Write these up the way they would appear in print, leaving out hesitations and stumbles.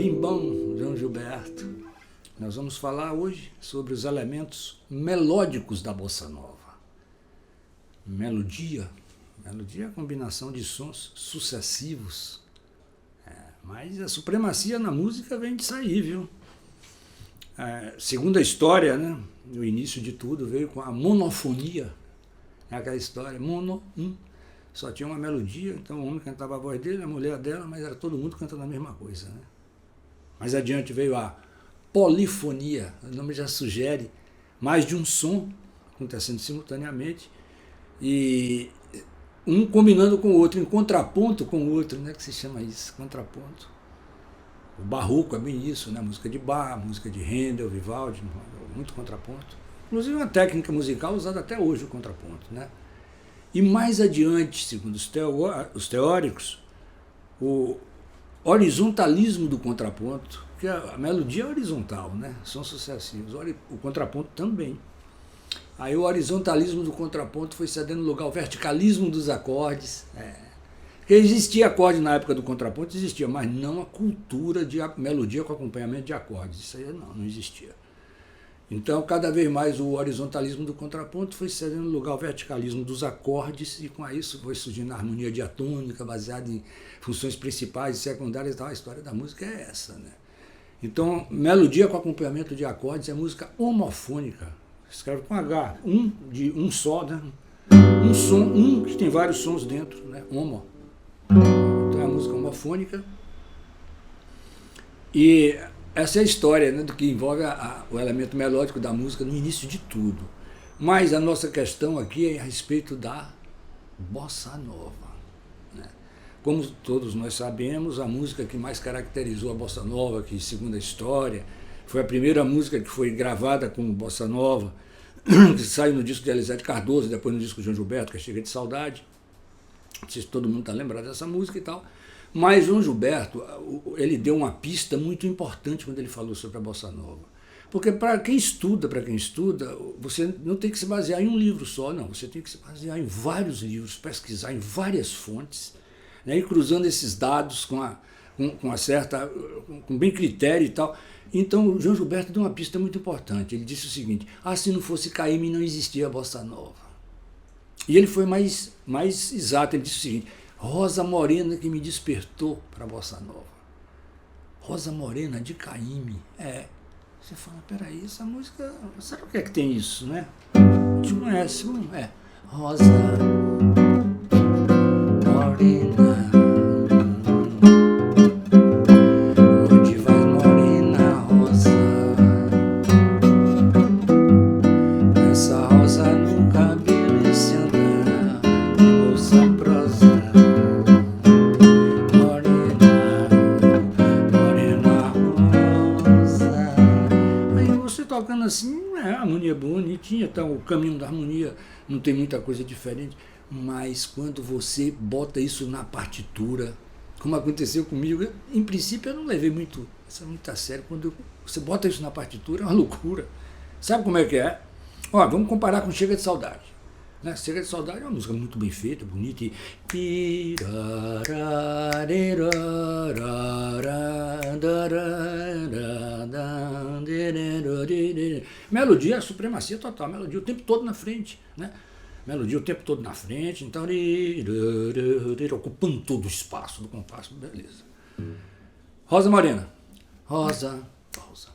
Bimbão, João Gilberto. Nós vamos falar hoje sobre os elementos melódicos da bossa nova. Melodia é a combinação de sons sucessivos. Mas a supremacia na música vem disso aí, viu? Segundo a história, né, no início de tudo, veio com a monofonia. É aquela história, só tinha uma melodia, então o homem cantava a voz dele, a mulher dela, mas era todo mundo cantando a mesma coisa, né? Mais adiante veio a polifonia, o nome já sugere mais de um som acontecendo simultaneamente, e um combinando com o outro, em contraponto com o outro, né, que se chama isso, contraponto. O barroco é bem isso, né? Música de Bach, música de Handel, Vivaldi, muito contraponto. Inclusive uma técnica musical usada até hoje, o contraponto, né? E mais adiante, segundo os teóricos, o horizontalismo do contraponto, que a melodia é horizontal, né? São sucessivos, o contraponto também. Aí o horizontalismo do contraponto foi cedendo lugar ao verticalismo dos acordes. Porque existia acorde na época do contraponto, existia, mas não a cultura de melodia com acompanhamento de acordes. Isso aí não existia. Então, cada vez mais o horizontalismo do contraponto foi cedendo lugar ao verticalismo dos acordes, e com isso foi surgindo a harmonia diatônica, baseada em funções principais e secundárias e tal. A história da música é essa, né? Então, melodia com acompanhamento de acordes é música homofônica. Escreve com H, de um só, né? Um som, que tem vários sons dentro, né? Homo. Então é a música homofônica. E essa é a história, né, do que envolve o elemento melódico da música no início de tudo. Mas a nossa questão aqui é a respeito da bossa nova, né? Como todos nós sabemos, a música que mais caracterizou a bossa nova, que segundo a história, foi a primeira música que foi gravada como bossa nova, que saiu no disco de Elisete Cardoso, depois no disco de João Gilberto, que é Chega de Saudade. Não sei se todo mundo está lembrado dessa música e tal. Mas João Gilberto, ele deu uma pista muito importante quando ele falou sobre a bossa nova. Porque para quem estuda, você não tem que se basear em um livro só, não. Você tem que se basear em vários livros, pesquisar em várias fontes, né, e cruzando esses dados com bem critério e tal. Então, João Gilberto deu uma pista muito importante. Ele disse o seguinte: se não fosse Caymmi, não existia a bossa nova. E ele foi mais exato, ele disse o seguinte: Rosa Morena que me despertou para a bossa nova. Rosa Morena de Caymmi. Você fala, peraí, essa música, sabe o que é que tem isso, né? A gente conhece, Rosa Morena. Tocando assim, a harmonia bonitinha, então o caminho da harmonia não tem muita coisa diferente, mas quando você bota isso na partitura, como aconteceu comigo, em princípio eu não levei muito a sério, quando você bota isso na partitura é uma loucura. Sabe como é que é? Vamos comparar com Chega de Saudade. Né? Chega de Saudade é uma música muito bem feita, bonita, melodia é a supremacia total, melodia o tempo todo na frente, né? Melodia o tempo todo na frente, então ocupando todo o espaço do compasso, beleza. Rosa Morena. Rosa, pausa,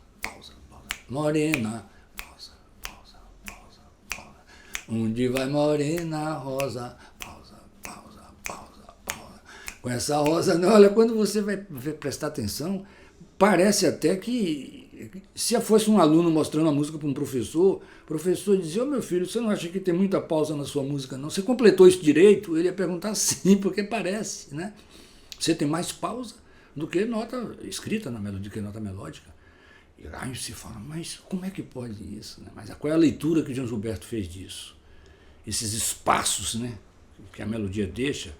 Morena. Onde vai morena, rosa, pausa. Com essa rosa, olha, quando você vai prestar atenção, parece até que, se fosse um aluno mostrando a música para um professor, o professor dizia: meu filho, você não acha que tem muita pausa na sua música, não? Você completou isso direito? Ele ia perguntar sim, porque parece, né? Você tem mais pausa do que nota escrita na melodia, do que nota melódica. E aí se fala, mas como é que pode isso, né? Mas qual é a leitura que João Gilberto fez disso? Esses espaços, né, que a melodia deixa,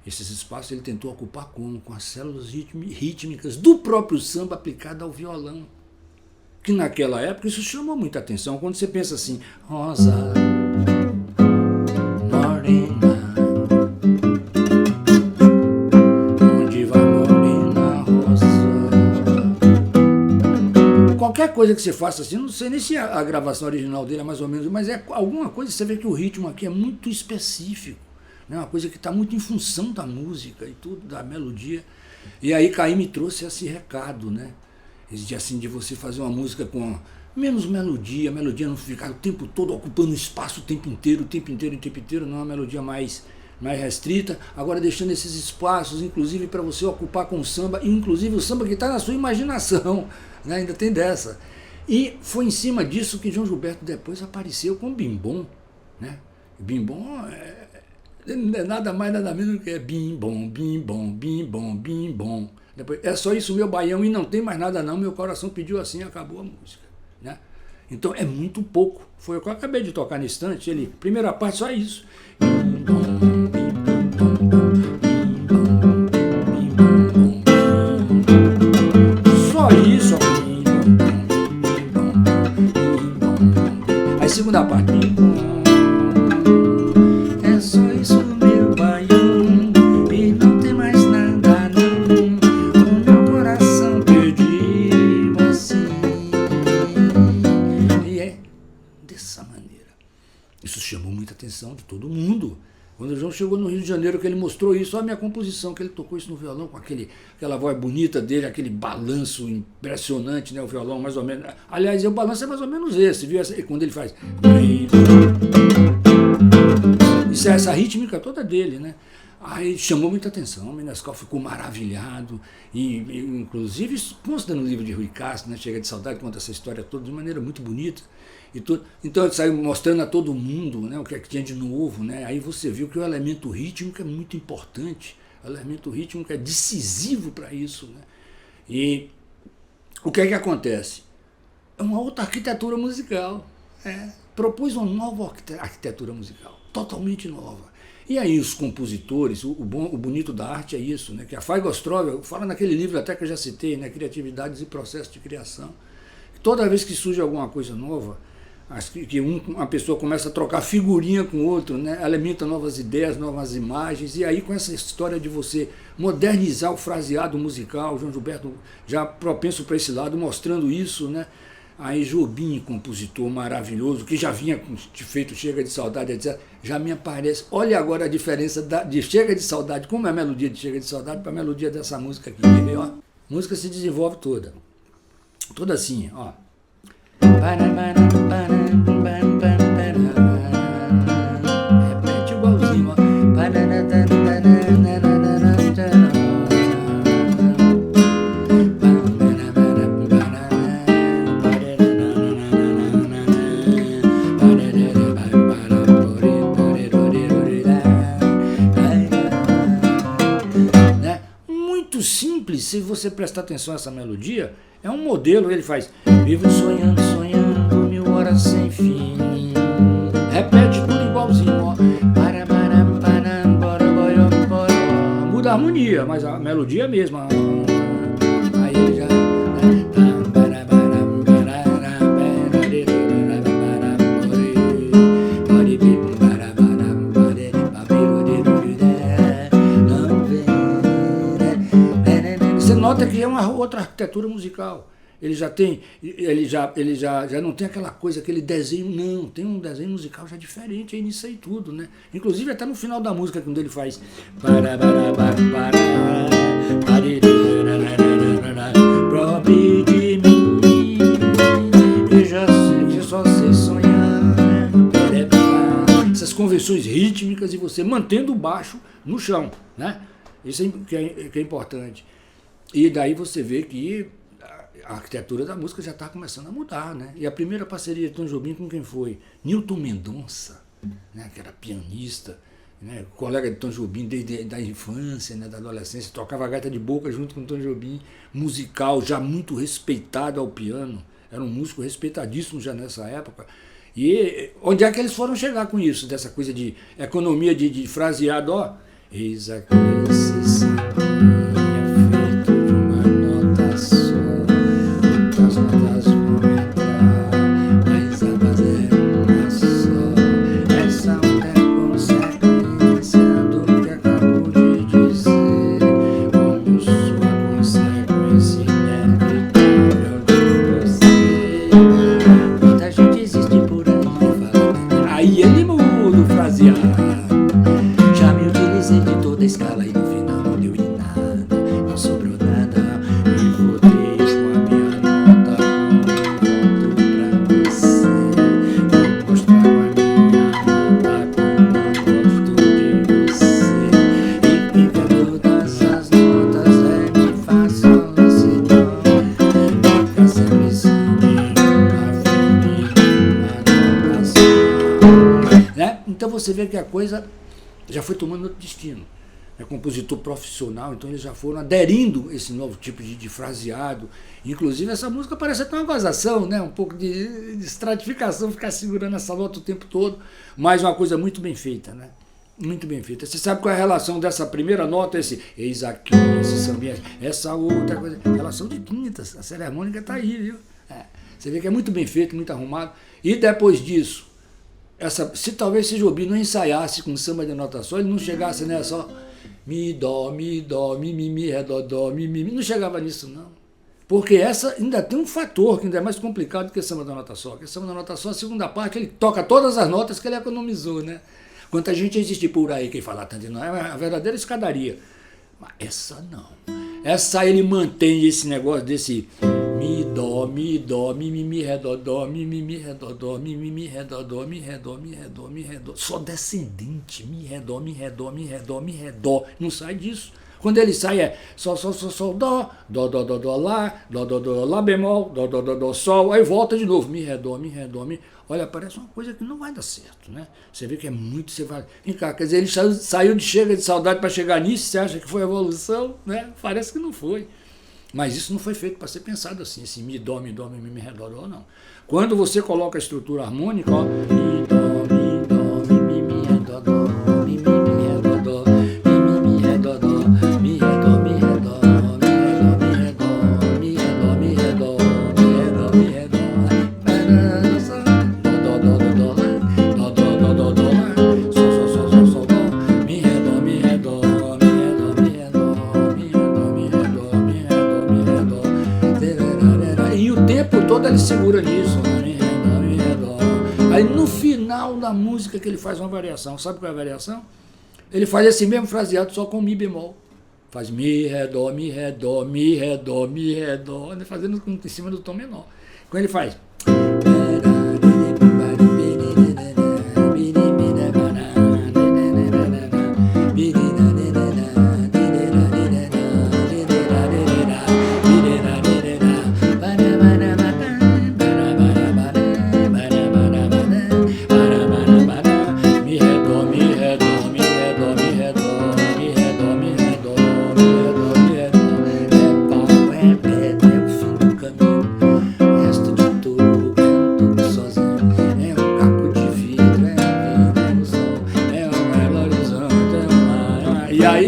esses espaços ele tentou ocupar como? Com as células rítmicas do próprio samba aplicada ao violão. Que naquela época isso chamou muita atenção. Quando você pensa assim, Rosa Morena, onde vai morena rosa? qualquer coisa que você faça assim, não sei nem se a gravação original dele é mais ou menos, mas é alguma coisa, você vê que o ritmo aqui é muito específico, né? Uma coisa que está muito em função da música e tudo, da melodia. E aí Caim me trouxe esse recado, né? Assim, de você fazer uma música com menos melodia, a melodia não ficar o tempo todo ocupando espaço o tempo inteiro, não é uma melodia mais restrita, agora deixando esses espaços, inclusive para você ocupar com o samba, e inclusive o samba que está na sua imaginação, né? Ainda tem dessa. E foi em cima disso que João Gilberto depois apareceu com o Bim Bom, né? Bim Bom não é nada mais, nada menos que bim bom, bim bom, bim bom, bim bom. Depois, é só isso, meu baião, e não tem mais nada não, meu coração pediu assim, acabou a música, né? Então é muito pouco. Foi o que eu acabei de tocar no instante, ele, primeira parte, só isso. Bim bom, bim bom, bim bom, bim bom, bim bom, bim bom. Só isso, bim bom, bim bom, bim bom. Aí segunda parte, bim bom. É só isso, meu baião, e não tem mais nada não. O meu coração pediu assim. E é dessa maneira. Isso chamou muita atenção de todo mundo. Quando o João chegou no Rio de Janeiro, que ele mostrou isso, olha a minha composição, que ele tocou isso no violão, com aquela voz bonita dele, aquele balanço impressionante, né? O violão mais ou menos. Aliás, o balanço é mais ou menos esse, viu? Quando ele faz. Isso é essa rítmica toda dele, né? Aí chamou muita atenção, o Menescal ficou maravilhado, e inclusive isso consta no livro de Rui Castro, né? Chega de Saudade, conta essa história toda de maneira muito bonita. E tudo. Então ele saiu mostrando a todo mundo, né, o que é que tinha de novo, né? Aí você viu que o elemento rítmico é muito importante, o elemento rítmico é decisivo para isso, né? E o que é que acontece? É uma outra arquitetura musical, propôs uma nova arquitetura musical, totalmente nova. E aí os compositores, o bonito da arte é isso, né? Que a Faigo Ostrov fala naquele livro até que eu já citei, né? Criatividades e Processos de Criação. Toda vez que surge alguma coisa nova, que uma pessoa começa a trocar figurinha com o outro, né? Alimenta novas ideias, novas imagens, e aí com essa história de você modernizar o fraseado musical, João Gilberto já propenso para esse lado, mostrando isso, né? Aí Jobim, compositor maravilhoso, que já vinha feito Chega de Saudade, etc., já me aparece. Olha agora a diferença de Chega de Saudade, como é a melodia de Chega de Saudade, para a melodia dessa música aqui. Ó. A música se desenvolve toda assim, ó. Repete igualzinho, ó. Muito simples, se você prestar atenção a essa melodia, é um modelo, ele faz vivo sonhando, sonhando, 1000 horas sem fim. Repete tudo igualzinho, ó. Muda a harmonia, mas a melodia é a mesma. Aí ele já. Você nota que é uma outra arquitetura musical. Ele já não tem aquela coisa, aquele desenho, não, tem um desenho musical já diferente aí nisso aí tudo, né? Inclusive até no final da música, quando ele faz próprio de mim, eu já sei que só sei sonhar, essas convenções rítmicas e você mantendo o baixo no chão, né? Isso que é importante. E daí você vê que a arquitetura da música já está começando a mudar, né? E a primeira parceria de Tom Jobim com quem foi? Newton Mendonça, né? Que era pianista, né? Colega de Tom Jobim desde a infância, né? Da adolescência, tocava gaita de boca junto com Tom Jobim, musical, já muito respeitado ao piano, era um músico respeitadíssimo já nessa época. E onde é que eles foram chegar com isso, dessa coisa de economia de fraseado, ó? Eis aqui esse sabia feito de uma nota só. As notas vão entrar, mas a base é uma só. Essa onda é consequência do que acabo de dizer. Como sua consequência inevitável de você. você vê que a coisa já foi tomando outro destino. É compositor profissional, então eles já foram aderindo a esse novo tipo de fraseado. Inclusive essa música parece até uma gozação, né? Um pouco de estratificação, ficar segurando essa nota o tempo todo, mas uma coisa muito bem feita, né? Muito bem feita. Você sabe qual é a relação dessa primeira nota, esse eis aqui, esse sambinha, essa outra coisa, relação de quintas, a série harmônica está aí, viu? Você vê que é muito bem feito, muito arrumado. E depois disso, se talvez esse Jobim não ensaiasse com samba de nota só, ele não chegasse nessa, ó, mi, dó, mi, ré, dó, mi, não chegava nisso, não. Porque essa ainda tem um fator que ainda é mais complicado que a samba da nota só. Porque a samba da nota só, a segunda parte, ele toca todas as notas que ele economizou, né? Quanta gente existe por aí que fala tanto, não é a verdadeira escadaria. Mas essa não. Essa ele mantém esse negócio desse mi, dó, mi, ré, dó, mi, ré, dó, mi, ré, dó, mi, ré, dó, mi, ré, dó, mi, ré, dó. Só descendente, mi, ré, dó, mi, ré, dó, mi, ré, dó, mi, ré, dó. Não sai disso. Quando ele sai é sol, dó, lá bemol, dó, sol, aí volta de novo, mi, ré, dó, mi. Olha, parece uma coisa que não vai dar certo, né? Você vê que é muito, você vai... Vem cá, quer dizer, ele saiu de chega de saudade para chegar nisso, você acha que foi evolução, né? Parece que não foi. Mas isso não foi feito para ser pensado assim, esse mi, ré, dó, não. Quando você coloca a estrutura harmônica, ó, mi, ré, dó, mi, ré, dó, mi, ré, dó, mi, ré, dó, mi, ré, dó, mi, ré, dó, mi, ré, dó, mi, ré, dó, mi, ré, dó, mi, ré, dó, todo ele segura nisso, mi, ré, dó. Aí no final da música que ele faz uma variação, sabe qual é a variação? Ele faz esse mesmo fraseado só com mi bemol. Faz mi, ré, dó, mi, ré, dó, mi, ré, dó, mi, ré, dó, fazendo em cima do tom menor. Quando ele faz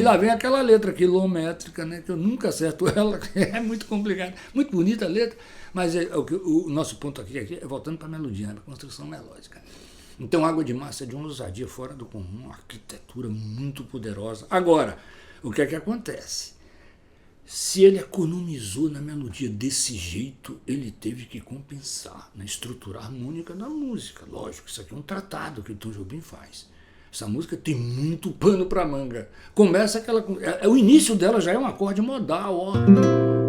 lá vem aquela letra quilométrica, né, que eu nunca acerto ela, é muito complicado, muito bonita a letra, mas o nosso ponto aqui é voltando para a melodia, né, para a construção melódica. Então, Água de Março é de uma ousadia fora do comum, uma arquitetura muito poderosa. Agora, o que é que acontece? Se ele economizou na melodia desse jeito, ele teve que compensar na estrutura harmônica da música. Lógico, isso aqui é um tratado que o Tom Jobim faz. Essa música tem muito pano para manga. Começa aquela... O início dela já é um acorde modal, ó.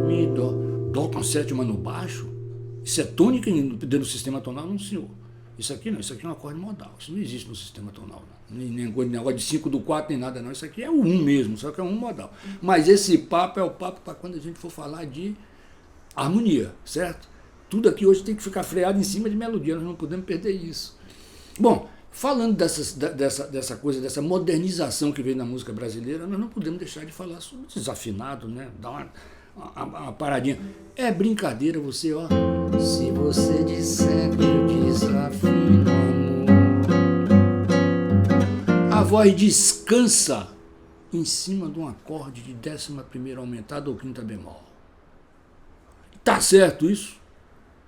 Mi, dó com sétima no baixo. Isso é tônica dentro do sistema tonal? Não, senhor. Isso aqui não, isso aqui é um acorde modal. Isso não existe no sistema tonal, não. Nem negócio de 5 do 4, nem nada, não. Isso aqui é o 1 mesmo, só que é um modal. Mas esse papo é o papo para quando a gente for falar de harmonia, certo? Tudo aqui hoje tem que ficar freado em cima de melodia, nós não podemos perder isso. Bom, falando dessa coisa, dessa modernização que veio na música brasileira, nós não podemos deixar de falar sobre o desafinado, né? Dar uma paradinha. É brincadeira você, ó. Se você disser que eu desafino, amor, a voz descansa em cima de um acorde de 11ª aumentada ou quinta bemol. Tá certo isso?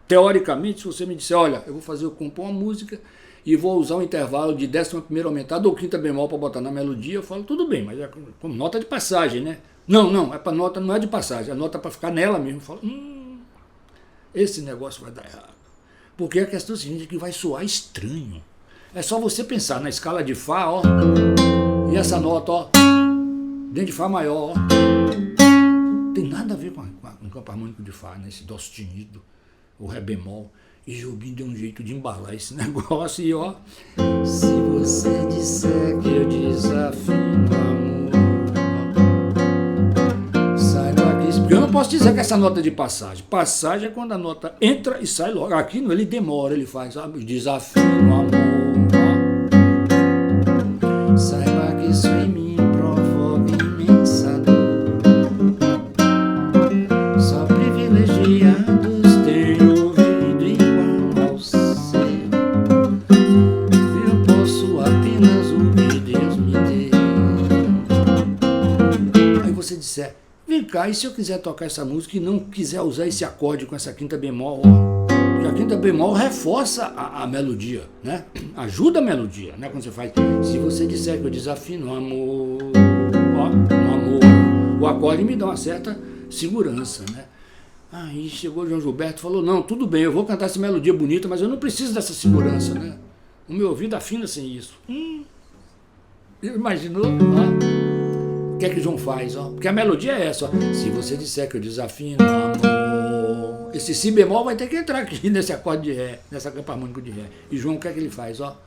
Teoricamente, se você me disser, olha, eu vou compor uma música e vou usar um intervalo de 11ª aumentada ou quinta bemol para botar na melodia, eu falo, tudo bem, mas é como nota de passagem, né? Não, é para nota, não é de passagem, a nota é para ficar nela mesmo. Eu falo, esse negócio vai dar errado. Porque a questão é a seguinte, que vai soar estranho. É só você pensar na escala de Fá, ó, e essa nota, ó, dentro de Fá maior, ó, tem nada a ver com o campo harmônico de Fá, né? Esse Dó sustenido, o Ré bemol. E Jobim deu um jeito de embalar esse negócio e ó, se você disser que eu desafino, amor, sai logo aqui. Porque eu não posso dizer que essa nota é de passagem. Passagem é quando a nota entra e sai logo. Aqui não, ele demora, ele faz, sabe? Desafino, amor, ó. que isso em mim provoca imensa dor. Só privilegiados têm ouvido igual ao seu. Eu posso apenas ouvir, Deus me deu. Aí você disser, vem cá, e se eu quiser tocar essa música e não quiser usar esse acorde com essa quinta bemol, ó? Porque a quinta bemol reforça a melodia, né? Ajuda a melodia, né? Quando você faz, se você disser que eu desafino amor, ó, no amor, o acorde me dá uma certa segurança, né? Aí chegou o João Gilberto e falou, não, tudo bem, eu vou cantar essa melodia bonita, mas eu não preciso dessa segurança, né? O meu ouvido afina sem isso. Imaginou? Ó. O que é que o João faz? Ó? Porque a melodia é essa, ó. Se você disser que eu desafino amor, esse si bemol vai ter que entrar aqui nesse acorde de ré, nessa campo harmônico de ré. E João, o que é que ele faz? Ó?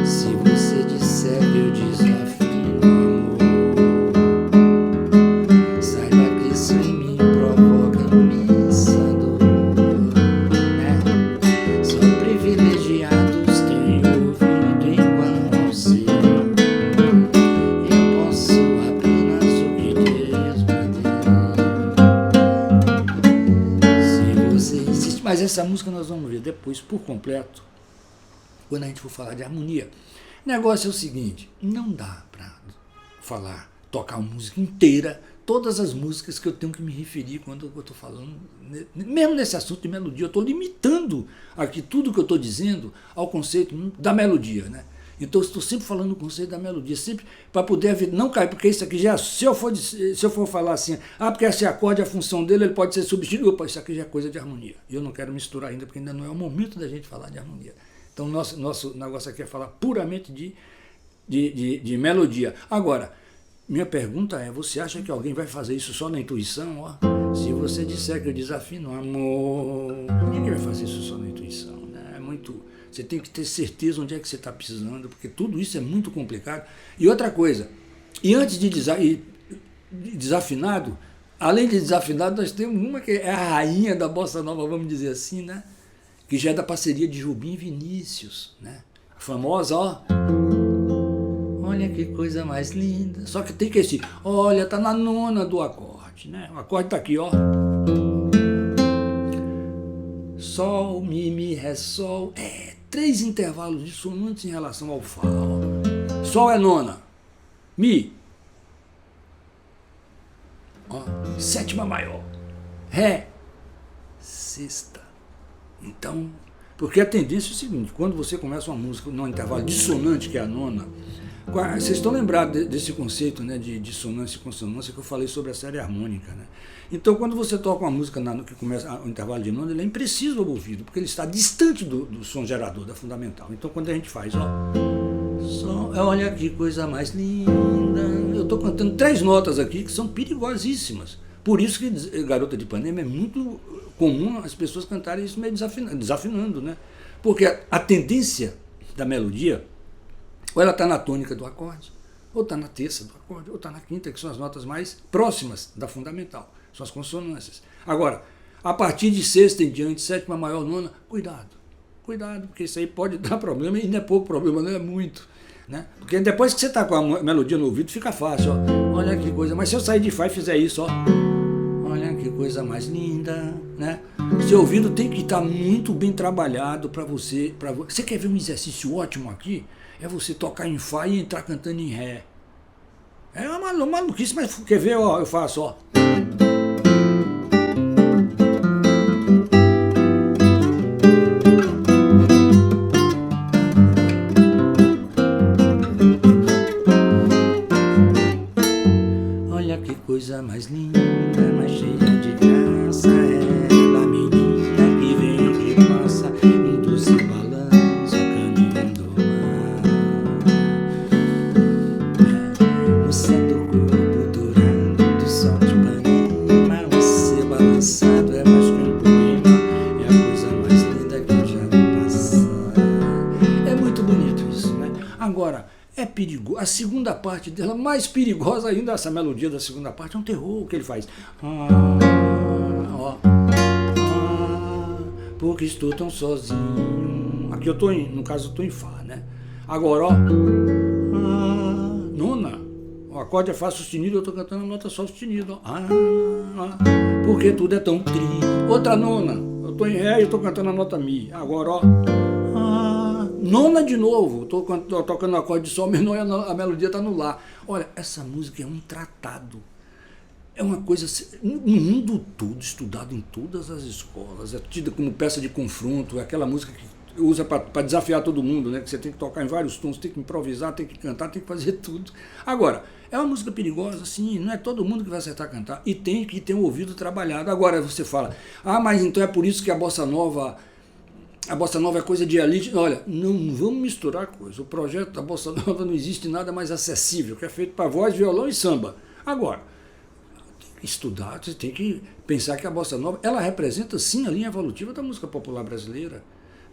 Se você disser que eu desafino amor, saiba que isso em mim provoca imensa dor, né? Só privilegiados têm ouvido igual ao seu. Eu posso apenas o que Deus me deu. Se você insiste, mas essa música nós vamos ver depois por completo, quando a gente for falar de harmonia. O negócio é o seguinte, não dá para falar, tocar uma música inteira, todas as músicas que eu tenho que me referir quando eu estou falando, mesmo nesse assunto de melodia, eu estou limitando aqui tudo que eu estou dizendo ao conceito da melodia, né? Então eu estou sempre falando o conceito da melodia, sempre para poder não cair, porque isso aqui já, se eu for falar assim, porque esse acorde, a função dele, ele pode ser substituído, opa, isso aqui já é coisa de harmonia. E eu não quero misturar ainda, porque ainda não é o momento da gente falar de harmonia. Então, nosso negócio aqui é falar puramente de melodia. Agora, minha pergunta é, você acha que alguém vai fazer isso só na intuição? Ó? Se você disser que eu desafino amor, ninguém vai fazer isso só na intuição, né? É muito, você tem que ter certeza onde é que você está pisando, porque tudo isso é muito complicado. E outra coisa, e antes de desafinado, além de desafinado, nós temos uma que é a rainha da bossa nova, vamos dizer assim, né? Que já é da parceria de Jobim e Vinícius, né? A famosa, ó. Olha que coisa mais linda. Só que tem que esse, olha, tá na nona do acorde, né? O acorde tá aqui, ó. Sol, mi, ré, sol. 3 intervalos dissonantes em relação ao fá. Sol é nona. Mi. Ó, sétima maior. Ré. Sexta. Então, porque a tendência é o seguinte, quando você começa uma música num intervalo dissonante, que é a nona, vocês estão lembrados desse conceito, né, de dissonância e consonância que eu falei sobre a série harmônica, né? Então, quando você toca uma música que começa o intervalo de nona, ele é impreciso ao ouvido, porque ele está distante do som gerador, da fundamental. Então, quando a gente faz, ó, olha que coisa mais linda, eu estou cantando 3 notas aqui que são perigosíssimas. Por isso que Garota de Ipanema é muito comum as pessoas cantarem isso meio desafinando, né? Porque a tendência da melodia, ou ela está na tônica do acorde, ou está na terça do acorde, ou está na quinta, que são as notas mais próximas da fundamental, são as consonâncias. Agora, a partir de sexta em diante, sétima maior, nona, cuidado, porque isso aí pode dar problema, e não é pouco problema, não é muito, né? Porque depois que você está com a melodia no ouvido, fica fácil, ó. Olha que coisa, mas se eu sair de Fá e fizer isso, ó, olha que coisa mais linda, né? Seu ouvido tem que estar muito bem trabalhado para você. Você quer ver um exercício ótimo aqui? É você tocar em Fá e entrar cantando em Ré. É uma maluquice, mas quer ver? Ó, eu faço, ó. Olha que coisa mais linda, mais cheia de graça, ela, a menina que vem que passa, um doce balanço a caminho do mar. No céu do corpo dourado do sol de Ipanema, você balançado é mais que um poema, é a coisa mais linda que eu já vi passar. É muito bonito isso, né? Agora, é perigoso. A segunda parte dela, mais perigosa ainda, essa melodia da segunda parte, é um terror que ele faz. Porque estou tão sozinho. Aqui eu estou no caso eu estou em Fá, né? Agora, ó, nona. acorde é Fá sustenido, eu estou cantando a nota Sol sustenido. Porque tudo é tão tri. Outra nona, eu estou em Ré e estou cantando a nota Mi. Agora, ó. Nona de novo, estou tocando o acorde de Sol menor e a melodia está no Lá. Olha, essa música é um tratado. É uma coisa no mundo todo, estudado em todas as escolas, é tida como peça de confronto, é aquela música que usa para desafiar todo mundo, né? Que você tem que tocar em vários tons, tem que improvisar, tem que cantar, tem que fazer tudo. Agora, é uma música perigosa, sim, não é todo mundo que vai acertar a cantar, e tem que ter um ouvido trabalhado. Agora você fala, mas então é por isso que a bossa nova é coisa de elite. Olha, não vamos misturar coisas. O projeto da bossa nova não existe nada mais acessível, que é feito para voz, violão e samba. Agora, estudar, você tem que pensar que a bossa nova, ela representa sim a linha evolutiva da música popular brasileira.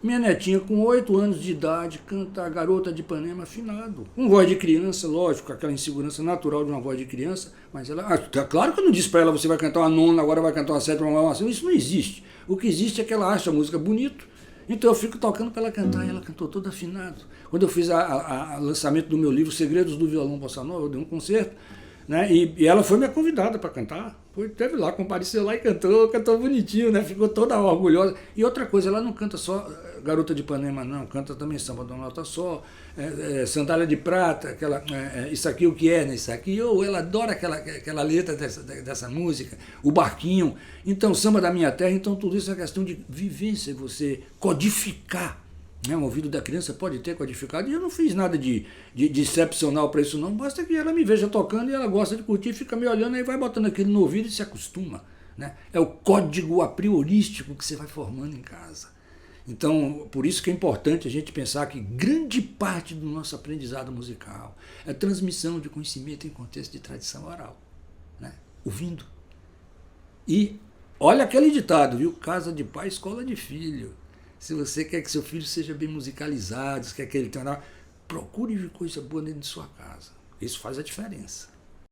Minha netinha com 8 anos de idade canta a Garota de Ipanema afinado, com voz de criança, lógico, aquela insegurança natural de uma voz de criança, mas ela, claro que eu não disse para ela, você vai cantar uma nona, agora vai cantar uma sétima, isso não existe. O que existe é que ela acha a música bonita, então eu fico tocando para ela cantar, e ela cantou toda afinado. Quando eu fiz o lançamento do meu livro Segredos do Violão Bossa Nova, eu dei um concerto, né? E ela foi minha convidada para cantar. Teve lá, compareceu lá e cantou bonitinho, né? Ficou toda orgulhosa. E outra coisa, ela não canta só Garota de Ipanema, não, canta também Samba da Nota Só, Sandália de Prata, Isso Aqui o que é, né? Isso aqui, ela adora aquela letra dessa música, o Barquinho. Então, Samba da Minha Terra, então tudo isso é questão de vivência, você codificar. O ouvido da criança pode ter codificado, e eu não fiz nada de excepcional para isso não, basta que ela me veja tocando e ela gosta de curtir, fica me olhando, aí vai botando aquilo no ouvido e se acostuma. Né? É o código a priorístico que você vai formando em casa. Então, por isso que é importante a gente pensar que grande parte do nosso aprendizado musical é transmissão de conhecimento em contexto de tradição oral, né? Ouvindo. E olha aquele ditado, viu? Casa de pai, escola de filho. Se você quer que seu filho seja bem musicalizado, se quer que ele tenha, procure ver coisa boa dentro de sua casa. Isso faz a diferença.